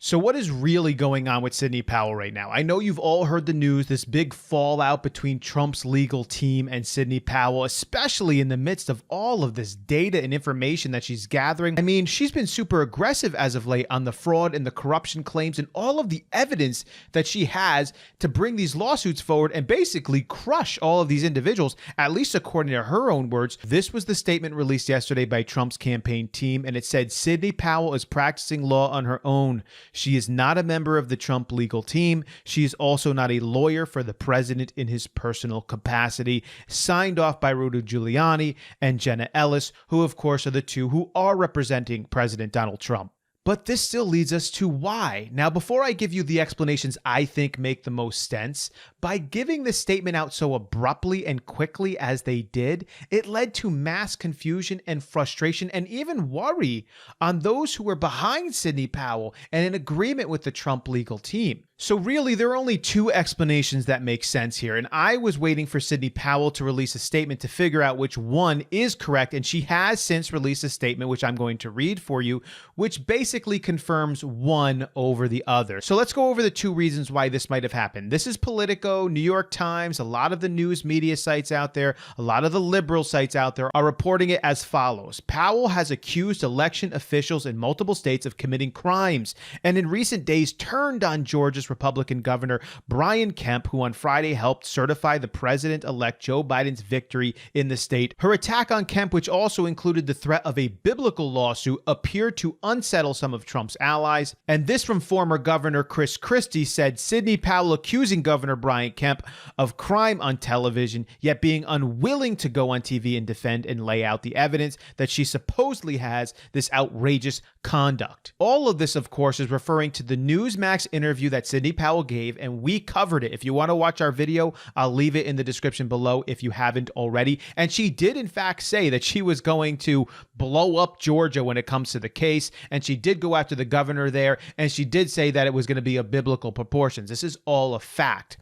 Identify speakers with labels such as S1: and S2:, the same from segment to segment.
S1: So what is really going on with Sydney Powell right now? I know you've all heard the news, this big fallout between Trump's legal team and Sydney Powell, especially in the midst of all of this data and information that she's gathering. I mean, she's been super aggressive as of late on the fraud and the corruption claims and all of the evidence that she has to bring these lawsuits forward and basically crush all of these individuals, at least according to her own words. This was the statement released yesterday by Trump's campaign team, and it said Sydney Powell is practicing law on her own. She is not a member of the Trump legal team. She is also not a lawyer for the president in his personal capacity. Signed off by Rudy Giuliani and Jenna Ellis, who of course are the two who are representing President Donald Trump. But this still leads us to why. Now, before I give you the explanations I think make the most sense, by giving this statement out so abruptly and quickly as they did, it led to mass confusion and frustration and even worry on those who were behind Sydney Powell and in agreement with the Trump legal team. So really, there are only two explanations that make sense here, and I was waiting for Sydney Powell to release a statement to figure out which one is correct, and she has since released a statement, which I'm going to read for you, which basically confirms one over the other. So let's go over the two reasons why this might have happened. This is Politico, New York Times, a lot of the news media sites out there, a lot of the liberal sites out there are reporting it as follows. Powell has accused election officials in multiple states of committing crimes, and in recent days turned on Georgia's Republican Governor Brian Kemp, who on Friday helped certify the president-elect Joe Biden's victory in the state. Her attack on Kemp, which also included the threat of a biblical lawsuit, appeared to unsettle some of Trump's allies. And this from former Governor Chris Christie said Sydney Powell accusing Governor Brian Kemp of crime on television, yet being unwilling to go on TV and defend and lay out the evidence that she supposedly has this outrageous conduct. All of this, of course, is referring to the Newsmax interview that Sydney Powell gave, and we covered it. If you want to watch our video, I'll leave it in the description below if you haven't already. And she did, in fact, say that she was going to blow up Georgia when it comes to the case, and she did go after the governor there, and she did say that it was going to be of biblical proportions. This is all a fact.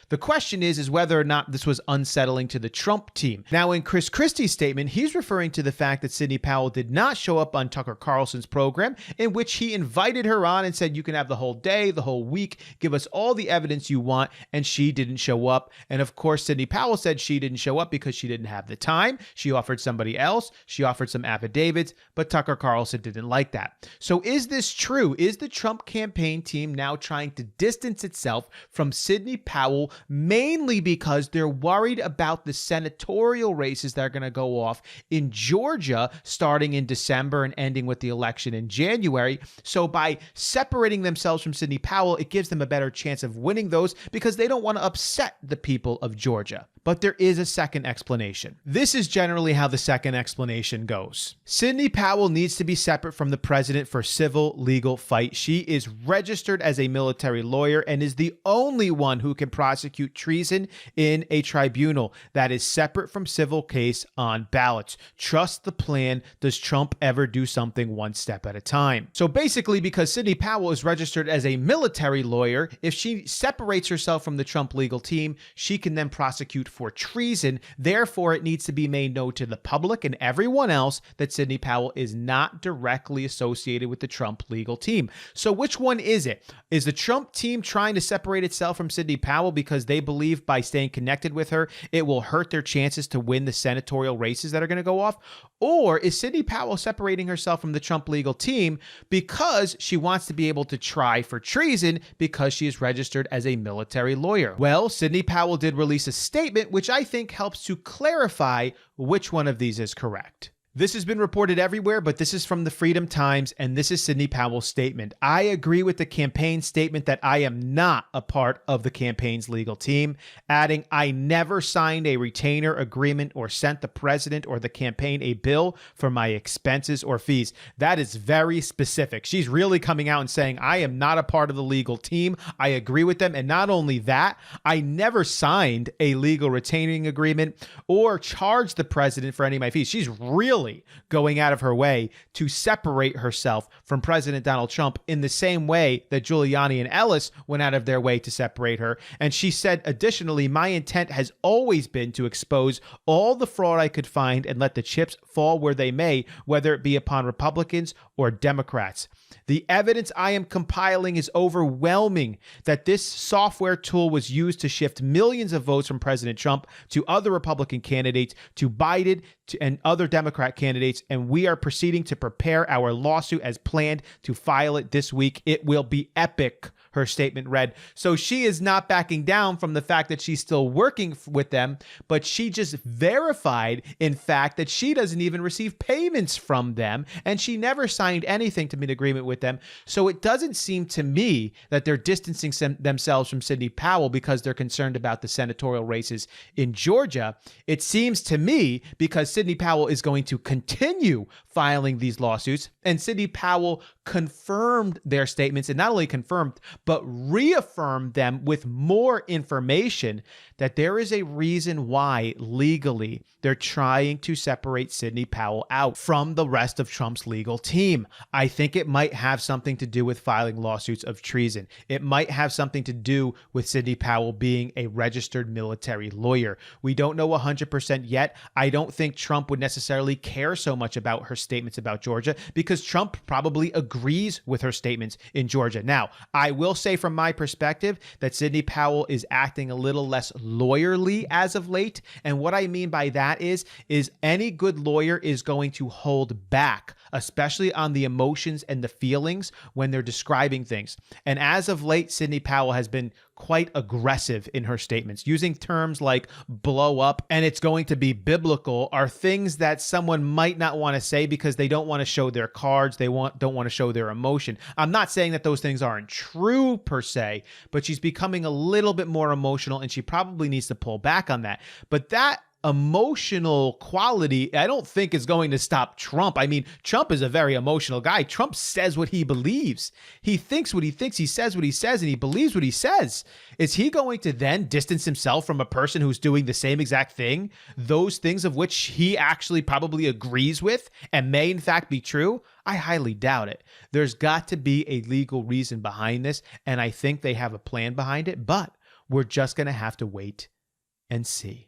S1: The question is whether or not this was unsettling to the Trump team. Now, in Chris Christie's statement, he's referring to the fact that Sydney Powell did not show up on Tucker Carlson's program, in which he invited her on and said, you can have the whole day, the whole week, give us all the evidence you want, and she didn't show up. And of course, Sydney Powell said she didn't show up because she didn't have the time. She offered somebody else. She offered some affidavits, but Tucker Carlson didn't like that. So is this true? Is the Trump campaign team now trying to distance itself from Sydney Powell, mainly because they're worried about the senatorial races that are going to go off in Georgia starting in December and ending with the election in January? So by separating themselves from Sydney Powell, it gives them a better chance of winning those because they don't want to upset the people of Georgia. But there is a second explanation. This is generally how the second explanation goes. Sydney Powell needs to be separate from the president for civil legal fight. She is registered as a military lawyer and is the only one who can prosecute treason in a tribunal that is separate from civil case on ballots. Trust the plan. Does Trump ever do something one step at a time? So basically, because Sydney Powell is registered as a military lawyer, if she separates herself from the Trump legal team, she can then prosecute for treason. Therefore, it needs to be made known to the public and everyone else that Sydney Powell is not directly associated with the Trump legal team. So which one is it? Is the Trump team trying to separate itself from Sydney Powell because they believe by staying connected with her, it will hurt their chances to win the senatorial races that are going to go off? Or is Sydney Powell separating herself from the Trump legal team because she wants to be able to try for treason because she is registered as a military lawyer? Well, Sydney Powell did release a statement which I think helps to clarify which one of these is correct. This has been reported everywhere, but this is from the Freedom Times, and this is Sydney Powell's statement. I agree with the campaign statement that I am not a part of the campaign's legal team, adding, I never signed a retainer agreement or sent the president or the campaign a bill for my expenses or fees. That is very specific. She's really coming out and saying, I am not a part of the legal team. I agree with them. And not only that, I never signed a legal retaining agreement or charged the president for any of my fees. She's really clearly going out of her way to separate herself from President Donald Trump in the same way that Giuliani and Ellis went out of their way to separate her. And she said, additionally, my intent has always been to expose all the fraud I could find and let the chips fall where they may, whether it be upon Republicans or Democrats. The evidence I am compiling is overwhelming that this software tool was used to shift millions of votes from President Trump to other Republican candidates, to Biden and other Democrat candidates, and we are proceeding to prepare our lawsuit as planned to file it this week. It will be epic, her statement read. So she is not backing down from the fact that she's still working with them, but she just verified, in fact, that she doesn't even receive payments from them, and she never signed anything to be in agreement with them. So it doesn't seem to me that they're distancing themselves from Sidney Powell because they're concerned about the senatorial races in Georgia. It seems to me because Sidney Powell is going to continue filing these lawsuits, and Sidney Powell confirmed their statements, and not only confirmed, but reaffirmed them with more information, that there is a reason why legally they're trying to separate Sidney Powell out from the rest of Trump's legal team. I think it might have something to do with filing lawsuits of treason. It might have something to do with Sidney Powell being a registered military lawyer. We don't know 100% yet. I don't think Trump would necessarily care so much about her statements about Georgia because Trump probably agrees with her statements in Georgia. Now, I will say from my perspective that Sidney Powell is acting a little less lawyerly as of late. And what I mean by that is any good lawyer is going to hold back, especially on the emotions and the feelings when they're describing things. And as of late, Sidney Powell has been quite aggressive in her statements, using terms like blow up and it's going to be biblical are things that someone might not want to say because they don't want to show their cards. They don't want to show their emotion. I'm not saying that those things aren't true per se, but she's becoming a little bit more emotional and she probably needs to pull back on that. But that emotional quality, I don't think is going to stop Trump. I mean, Trump is a very emotional guy. Trump says what he believes. He thinks what he thinks. He says what he says, and he believes what he says. Is he going to then distance himself from a person who's doing the same exact thing, those things of which he actually probably agrees with and may in fact be true? I highly doubt it. There's got to be a legal reason behind this, and I think they have a plan behind it, but we're just going to have to wait and see.